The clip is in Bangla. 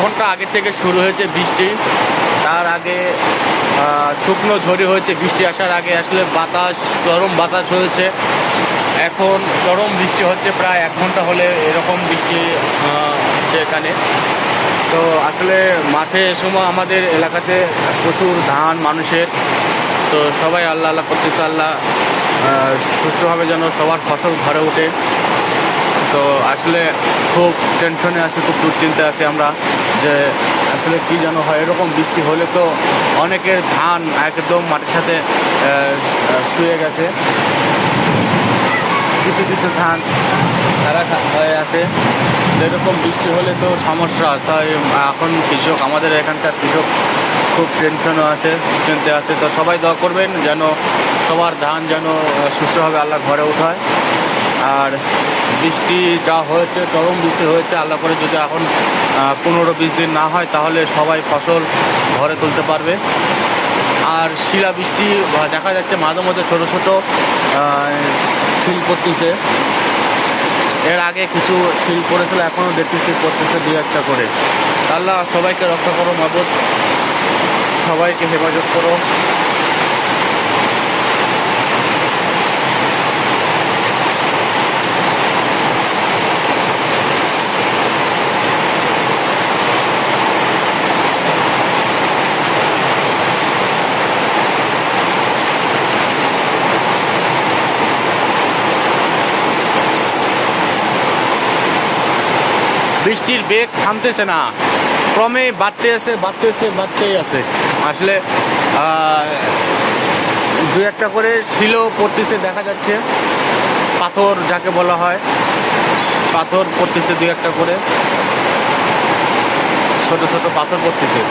ঘন্টা আগে থেকে শুরু হয়েছে বৃষ্টি। তার আগে শুকনো ঝড়ি হয়েছে, বৃষ্টি আসার আগে আসলে বাতাস, চরম বাতাস হয়েছে। এখন চরম বৃষ্টি হচ্ছে, প্রায় 1 ঘন্টা হলে এরকম বৃষ্টি হচ্ছে এখানে। তো আসলে মাঠে এ সময় আমাদের এলাকাতে প্রচুর ধান মানুষের, তো সবাই আল্লাহ আল্লাহ করতেছে, আল্লাহ সুষ্ঠুভাবে যেন সবার ফসল ঘরে ওঠে। তো আসলে খুব টেনশনে আছি, খুব দুশ্চিন্তায় আছি আমরা যে আসলে কী যেন হয়। এরকম বৃষ্টি হলে তো অনেকের ধান একদম মাটির সাথে শুয়ে গেছে, কিছু কিছু ধান তারা হয়ে আছে। এরকম বৃষ্টি হলে তো সমস্যা। তাই এখন কৃষক, আমাদের এখানকার কৃষক খুব টেনশনও আছে, চিন্তা আছে। তো সবাই দোয়া করবেন যেন সবার ধান যেন সুষ্ঠুভাবে আল্লাহ ঘরে ওঠায়। আর বৃষ্টি যা হয়েছে, চরম বৃষ্টি হয়েছে, আল্লাহ করে যদি এখন 15-20 দিন না হয় তাহলে সবাই ফসল ঘরে তুলতে পারবে। আর শিলা বৃষ্টি দেখা যাচ্ছে, মাঝে মধ্যে ছোটো ছোটো শিল পড়তেছে। এর আগে কিছু শিল পড়েছিল, এখনও দেখতেছি পড়তেছে 2-1টা করে। আল্লাহ সবাইকে রক্ষা করো মাবুদ, সবাইকে হেফাজত করো। বৃষ্টির বেগ থামতেছে না, ক্রমে বাড়তেই আছে। আসলে 2-1টা করে শিলও পড়তেছে দেখা যাচ্ছে, পাথর যাকে বলা হয়, পাথর পড়তেছে 2-1টা করে, ছোট ছোট পাথর পড়তেছে।